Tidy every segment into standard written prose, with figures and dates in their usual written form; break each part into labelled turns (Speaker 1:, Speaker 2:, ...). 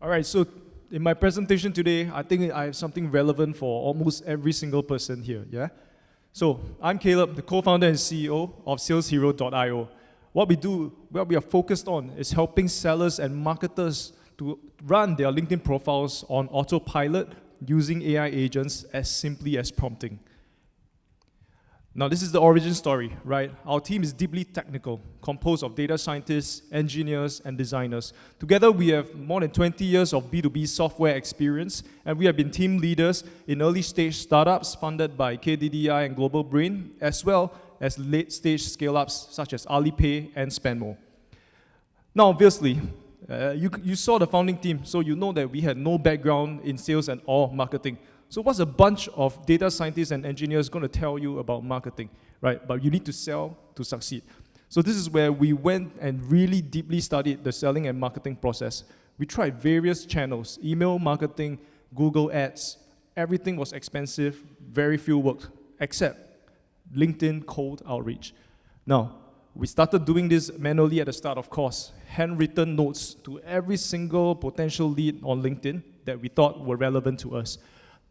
Speaker 1: All right, so in my presentation today, I think I have something relevant for almost every single person here, yeah? So I'm Caleb, the co-founder and CEO of SalesHero.io. What we are focused on is helping sellers and marketers to run their LinkedIn profiles on autopilot using AI agents as simply as prompting. Now, this is the origin story, right? Our team is deeply technical, composed of data scientists, engineers, and designers. Together, we have more than 20 years of B2B software experience, and we have been team leaders in early-stage startups funded by KDDI and Global Brain, as well as late-stage scale-ups such as Alipay and Spenmo. Now, obviously, you saw the founding team, so you know that we had no background in sales and or marketing. So what's a bunch of data scientists and engineers going to tell you about marketing, right? But you need to sell to succeed. So this is where we went and really deeply studied the selling and marketing process. We tried various channels, email marketing, Google Ads. Everything was expensive, very few worked, except LinkedIn cold outreach. Now, we started doing this manually at the start, of course, handwritten notes to every single potential lead on LinkedIn that we thought were relevant to us.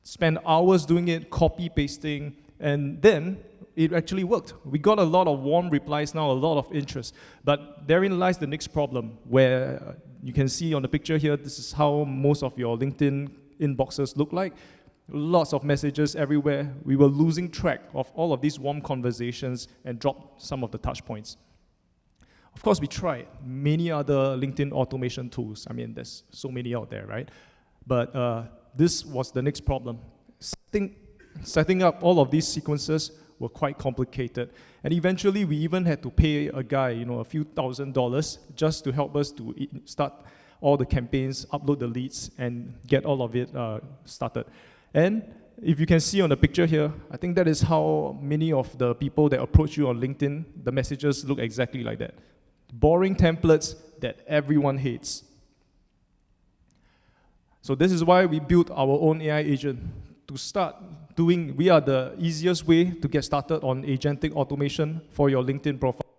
Speaker 1: Spent hours doing it, copy-pasting, and then it actually worked. We got a lot of warm replies now, a lot of interest. But therein lies the next problem, where you can see on the picture here, this is how most of your LinkedIn inboxes look like. Lots of messages everywhere. We were losing track of all of these warm conversations and dropped some of the touch points. Of course, we tried many other LinkedIn automation tools. I mean, there's so many out there, right? But this was the next problem. Setting up all of these sequences were quite complicated. And eventually, we even had to pay a guy, a few $1,000s just to help us to start all the campaigns, upload the leads, and get all of it started. And if you can see on the picture here, I think that is how many of the people that approach you on LinkedIn, the messages look exactly like that. Boring templates that everyone hates. So this is why we built our own AI agent. To start doing, we are the easiest way to get started on agentic automation for your LinkedIn profile.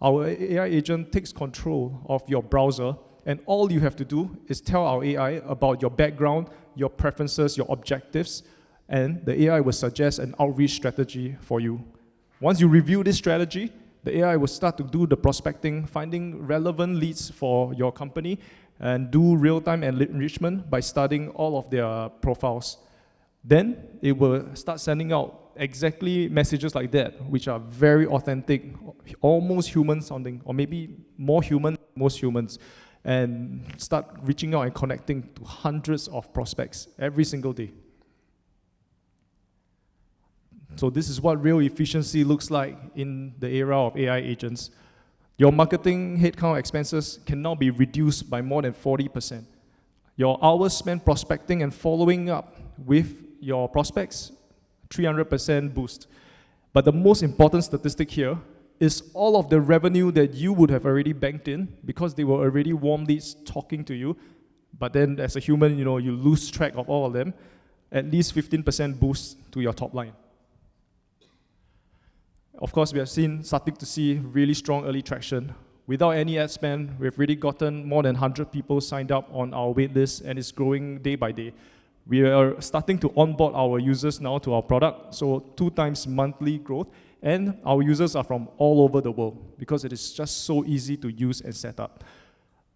Speaker 1: Our AI agent takes control of your browser, and all you have to do is tell our AI about your background, your preferences, your objectives, and the AI will suggest an outreach strategy for you. Once you review this strategy, the AI will start to do the prospecting, finding relevant leads for your company, and do real-time enrichment by studying all of their profiles. Then it will start sending out exactly messages like that, which are very authentic, almost human sounding, or maybe more human than most humans, and start reaching out and connecting to hundreds of prospects every single day. So this is what real efficiency looks like in the era of AI agents. Your marketing headcount expenses can now be reduced by more than 40%. Your hours spent prospecting and following up with your prospects, 300% boost. But the most important statistic here is all of the revenue that you would have already banked in because they were already warm leads talking to you. But then as a human, you lose track of all of them. At least 15% boost to your top line. Of course, we have starting to see really strong early traction. Without any ad spend, we've already gotten more than 100 people signed up on our waitlist, and it's growing day by day. We are starting to onboard our users now to our product, so 2 times monthly growth, and our users are from all over the world because it is just so easy to use and set up.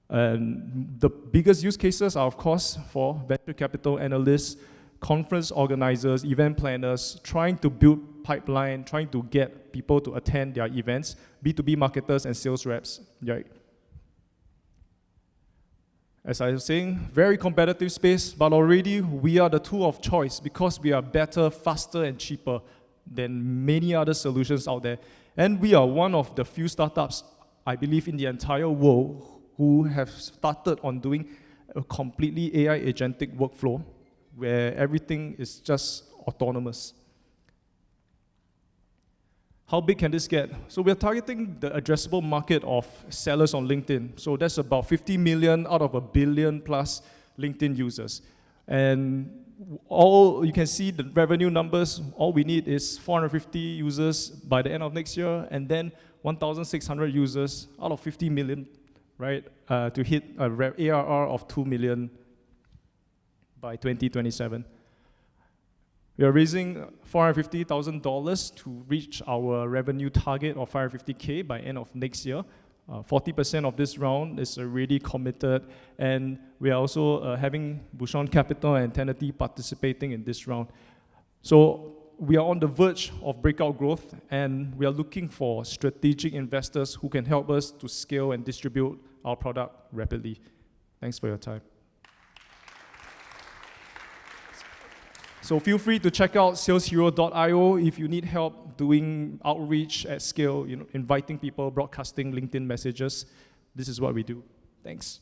Speaker 1: And the biggest use cases are, of course, for venture capital analysts, conference organizers, event planners, trying to build pipeline, trying to get people to attend their events, B2B marketers and sales reps, right? As I was saying, very competitive space, but already we are the tool of choice because we are better, faster, and cheaper than many other solutions out there. And we are one of the few startups, I believe, in the entire world who have started on doing a completely AI agentic workflow where everything is just autonomous. How big can this get? So we're targeting the addressable market of sellers on LinkedIn. So that's about 50 million out of 1 billion plus LinkedIn users. And all you can see the revenue numbers, all we need is 450 users by the end of next year, and then 1,600 users out of 50 million, right, to hit a ARR of 2 million by 2027. We are raising $450,000 to reach our revenue target of 550K by end of next year. 40% of this round is already committed, and we are also having Bouchon Capital and Tenety participating in this round. So we are on the verge of breakout growth, and we are looking for strategic investors who can help us to scale and distribute our product rapidly. Thanks for your time. So feel free to check out SalesHero.io if you need help doing outreach at scale, inviting people, broadcasting LinkedIn messages. This is what we do. Thanks.